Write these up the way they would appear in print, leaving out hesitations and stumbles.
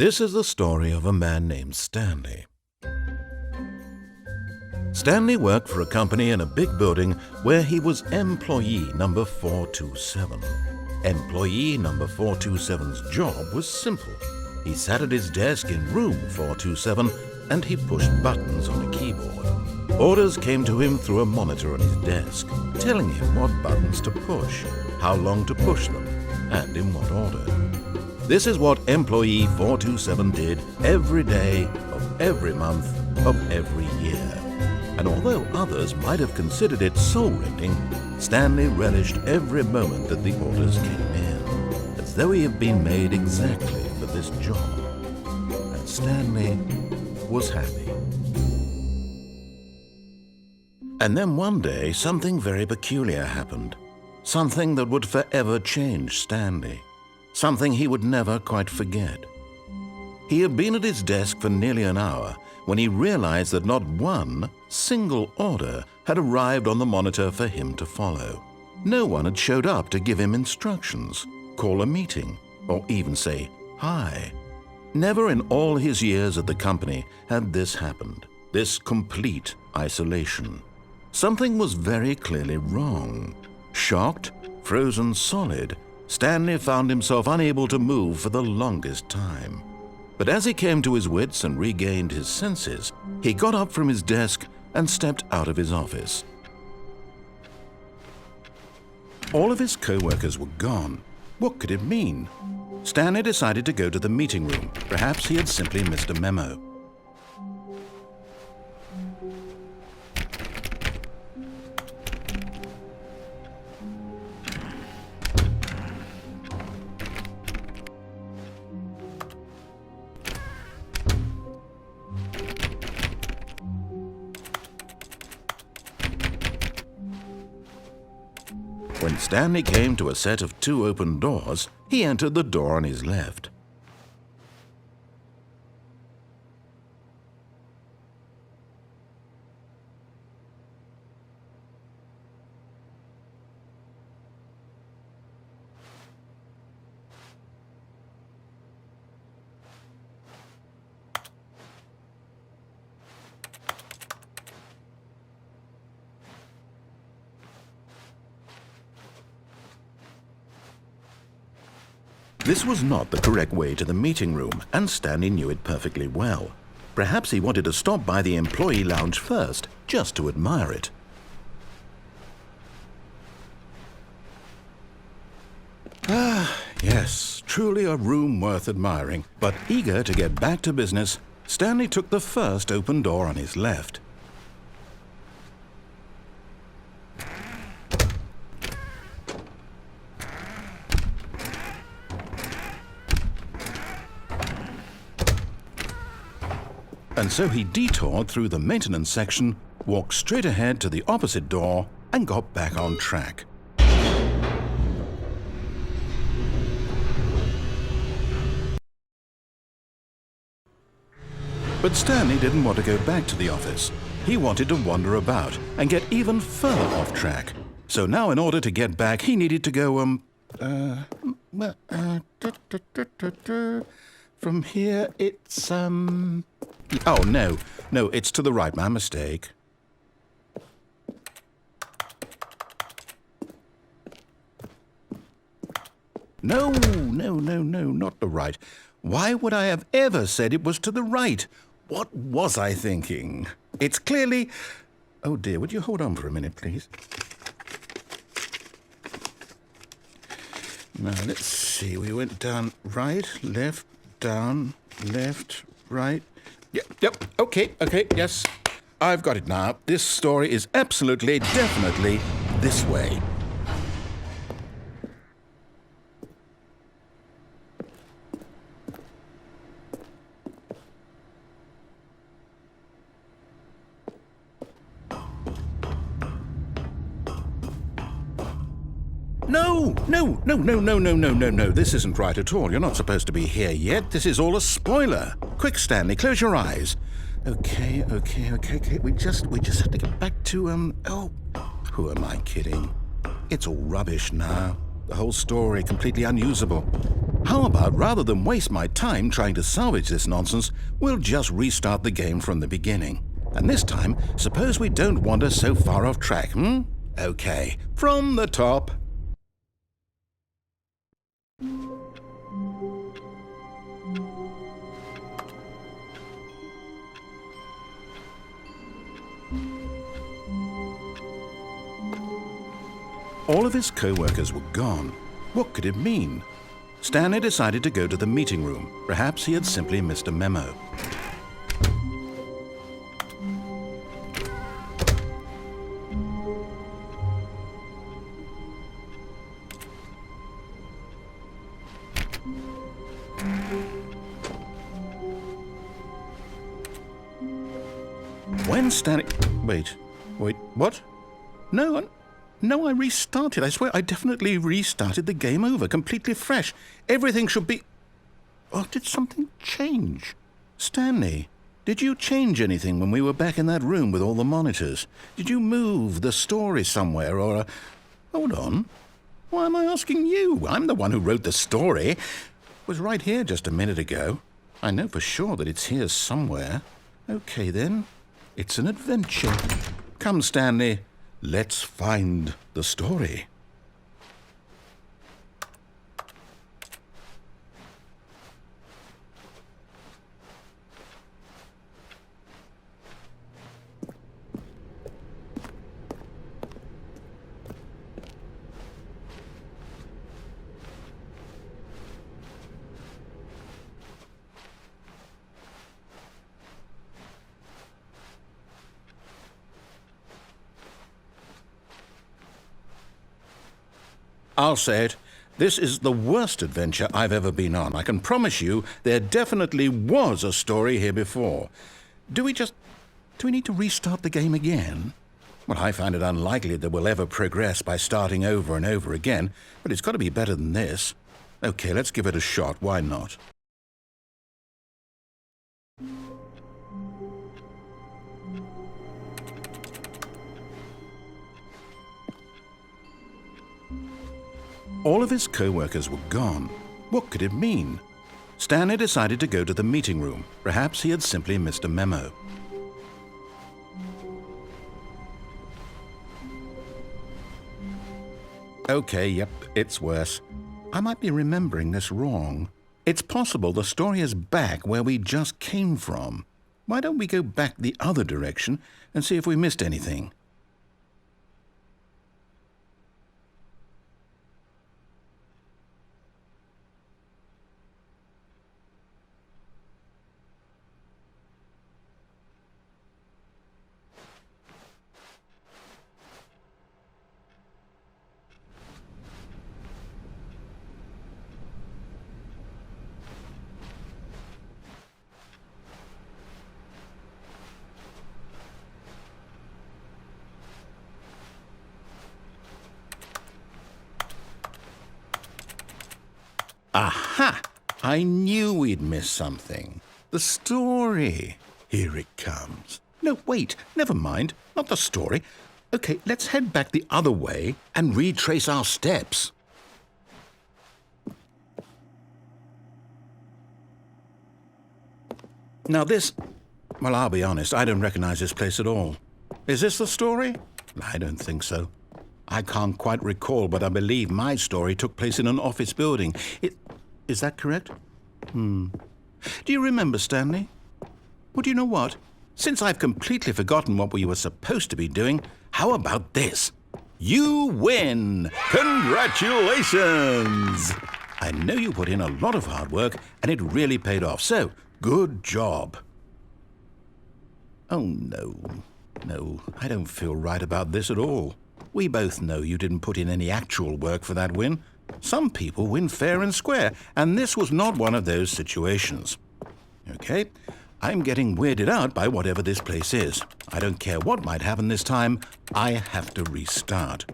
This is the story of a man named Stanley. Stanley worked for a company in a big building where he was employee number 427. Employee number 427's job was simple. He sat at his desk in room 427 and he pushed buttons on a keyboard. Orders came to him through a monitor on his desk, telling him what buttons to push, how long to push them, and in what order. This is what employee 427 did every day of every month of every year. And although others might have considered it soul-rending, Stanley relished every moment that the orders came in, as though he had been made exactly for this job. And Stanley was happy. And then one day, something very peculiar happened. Something that would forever change Stanley. Something he would never quite forget. He had been at his desk for nearly an hour when he realized that not one single order had arrived on the monitor for him to follow. No one had showed up to give him instructions, call a meeting, or even say hi. Never in all his years at the company had this happened, this complete isolation. Something was very clearly wrong. Shocked, frozen solid, Stanley found himself unable to move for the longest time. But as he came to his wits and regained his senses, he got up from his desk and stepped out of his office. All of his co-workers were gone. What could it mean? Stanley decided to go to the meeting room. Perhaps he had simply missed a memo. When Stanley came to a set of 2 open doors, he entered the door on his left. This was not the correct way to the meeting room, and Stanley knew it perfectly well. Perhaps he wanted to stop by the employee lounge first, just to admire it. Yes, truly a room worth admiring. But eager to get back to business, Stanley took the first open door on his left. And so he detoured through the maintenance section, walked straight ahead to the opposite door, and got back on track. But Stanley didn't want to go back to the office. He wanted to wander about and get even further off track. So now in order to get back, he needed to go, from here it's, oh, no, it's to the right, my mistake. No, not the right. Why would I have ever said it was to the right? What was I thinking? It's clearly... Oh dear, would you hold on for a minute, please? Now, let's see. We went down right, left, down, left, right... Yep, okay, yes. I've got it now. This story is absolutely, definitely this way. No. This isn't right at all. You're not supposed to be here yet. This is all a spoiler. Quick, Stanley, close your eyes. Okay. We just have to get back to, oh, who am I kidding? It's all rubbish now. The whole story completely unusable. How about, rather than waste my time trying to salvage this nonsense, we'll just restart the game from the beginning. And this time, suppose we don't wander so far off track, hmm? Okay, from the top. All of his co-workers were gone. What could it mean? Stanley decided to go to the meeting room. Perhaps he had simply missed a memo. When Stanley... Wait, what? No, I restarted. I swear I definitely restarted the game over, completely fresh. Everything should be... Oh, did something change? Stanley, did you change anything when we were back in that room with all the monitors? Did you move the story somewhere or... Hold on. Why am I asking you? I'm the one who wrote the story. It was right here just a minute ago. I know for sure that it's here somewhere. Okay, then. It's an adventure. Come, Stanley. Let's find the story. I'll say it. This is the worst adventure I've ever been on. I can promise you there definitely was a story here before. Do we need to restart the game again? Well, I find it unlikely that we'll ever progress by starting over and over again, but it's got to be better than this. Okay, let's give it a shot. Why not? All of his co-workers were gone. What could it mean? Stanley decided to go to the meeting room. Perhaps he had simply missed a memo. Okay, yep, it's worse. I might be remembering this wrong. It's possible the story is back where we just came from. Why don't we go back the other direction and see if we missed anything? Aha! I knew we'd miss something. The story. Here it comes. No, wait, never mind. Not the story. Okay, let's head back the other way and retrace our steps. Now this... Well, I'll be honest, I don't recognize this place at all. Is this the story? I don't think so. I can't quite recall, but I believe my story took place in an office building. Is that correct? Do you remember, Stanley? Well, do you know what? Since I've completely forgotten what we were supposed to be doing, how about this? You win! Congratulations! I know you put in a lot of hard work, and it really paid off, so good job. Oh, no. No, I don't feel right about this at all. We both know you didn't put in any actual work for that win. Some people win fair and square, and this was not one of those situations. Okay, I'm getting weirded out by whatever this place is. I don't care what might happen this time. I have to restart.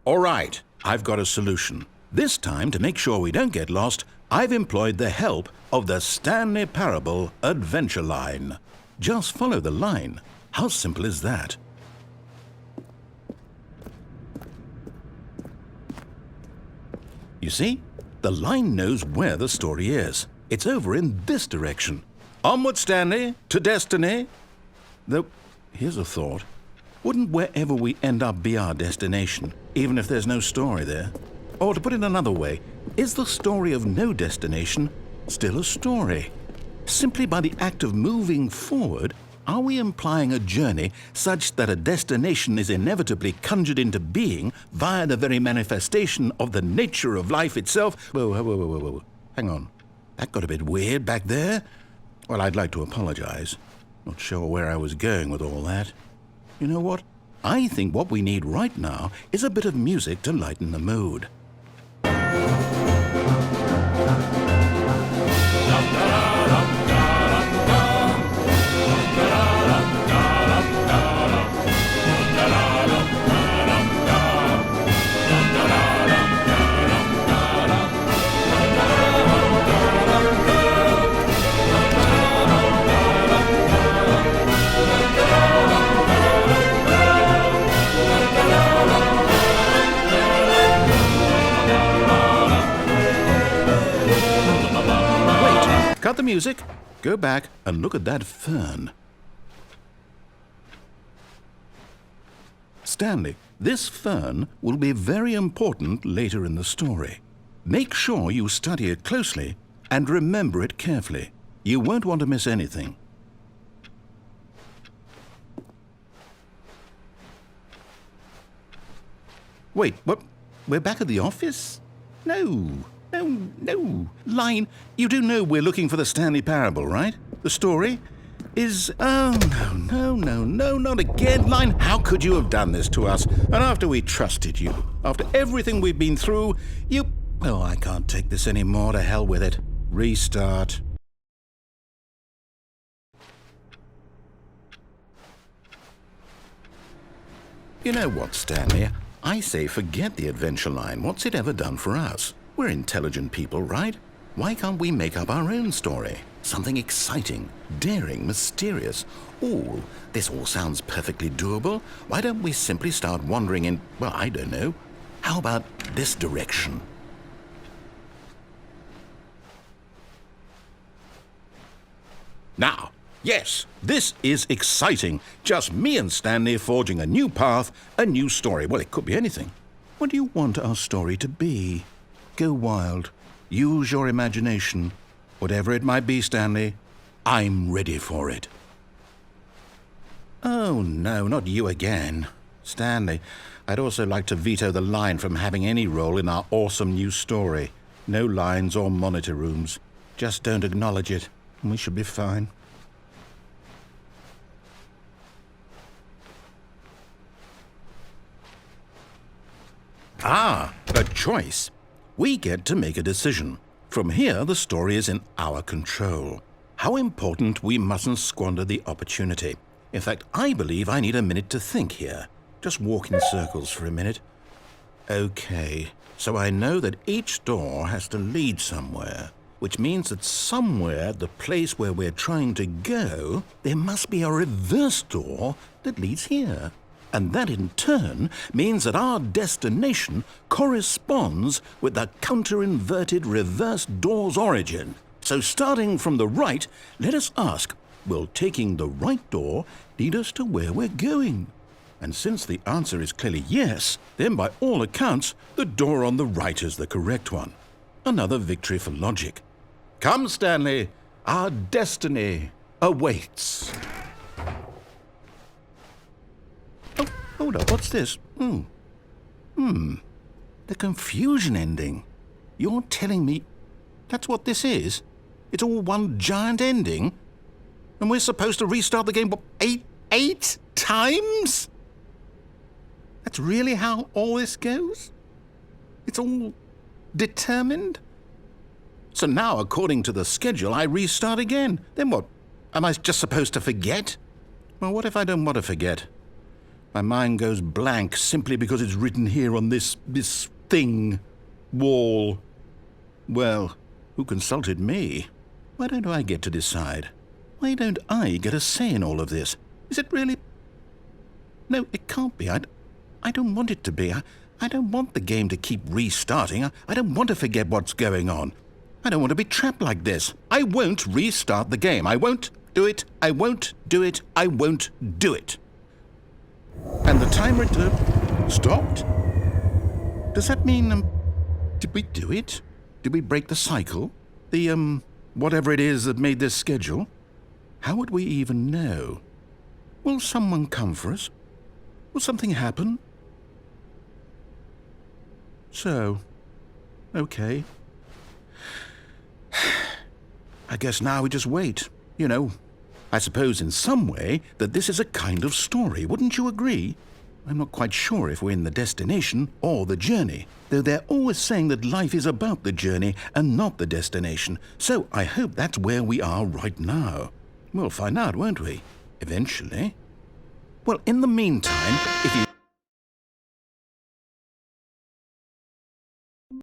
All right, I've got a solution. This time, to make sure we don't get lost, I've employed the help of the Stanley Parable Adventure Line. Just follow the line. How simple is that? You see, the line knows where the story is. It's over in this direction. Onward, Stanley, to destiny. Though, here's a thought. Wouldn't wherever we end up be our destination, even if there's no story there? Or to put it another way, is the story of no destination still a story? Simply by the act of moving forward, are we implying a journey such that a destination is inevitably conjured into being via the very manifestation of the nature of life itself? Whoa. Hang on. That got a bit weird back there. Well, I'd like to apologize. Not sure where I was going with all that. You know what? I think what we need right now is a bit of music to lighten the mood. Cut the music, go back and look at that fern. Stanley, this fern will be very important later in the story. Make sure you study it closely and remember it carefully. You won't want to miss anything. Wait, what? We're back at the office? No. Line, you do know we're looking for the Stanley Parable, right? The story is... Oh, no, not again. Line, how could you have done this to us? And after we trusted you, after everything we've been through, you... Oh, I can't take this anymore. To hell with it. Restart. You know what, Stanley? I say forget the adventure line. What's it ever done for us? We're intelligent people, right? Why can't we make up our own story? Something exciting, daring, mysterious. Ooh, this all sounds perfectly doable. Why don't we simply start wandering in, well, I don't know. How about this direction? Now, yes, this is exciting. Just me and Stanley forging a new path, a new story. Well, it could be anything. What do you want our story to be? Go wild. Use your imagination. Whatever it might be, Stanley, I'm ready for it. Oh, no, not you again. Stanley, I'd also like to veto the line from having any role in our awesome new story. No lines or monitor rooms. Just don't acknowledge it, and we should be fine. Ah, a choice. We get to make a decision. From here, the story is in our control. How important we mustn't squander the opportunity. In fact, I believe I need a minute to think here. Just walk in circles for a minute. Okay, so I know that each door has to lead somewhere, which means that somewhere, the place where we're trying to go, there must be a reverse door that leads here. And that in turn means that our destination corresponds with the counter-inverted reverse door's origin. So starting from the right, let us ask, will taking the right door lead us to where we're going? And since the answer is clearly yes, then by all accounts, the door on the right is the correct one. Another victory for logic. Come, Stanley, our destiny awaits. Hold up, what's this? The confusion ending. You're telling me that's what this is? It's all one giant ending? And we're supposed to restart the game, what, eight times? That's really how all this goes? It's all determined? So now, according to the schedule, I restart again. Then what? Am I just supposed to forget? Well, what if I don't want to forget? My mind goes blank simply because it's written here on this thing, wall. Well, who consulted me? Why don't I get to decide? Why don't I get a say in all of this? Is it really? No, it can't be. I don't want it to be. I don't want the game to keep restarting. I don't want to forget what's going on. I don't want to be trapped like this. I won't restart the game. I won't do it. I won't do it. I won't do it. And the timer stopped? Does that mean, did we do it? Did we break the cycle? The, whatever it is that made this schedule? How would we even know? Will someone come for us? Will something happen? So, okay. I guess now we just wait. You know, I suppose in some way that this is a kind of story, wouldn't you agree? I'm not quite sure if we're in the destination or the journey, though they're always saying that life is about the journey and not the destination, so I hope that's where we are right now. We'll find out, won't we? Eventually. Well, in the meantime, if you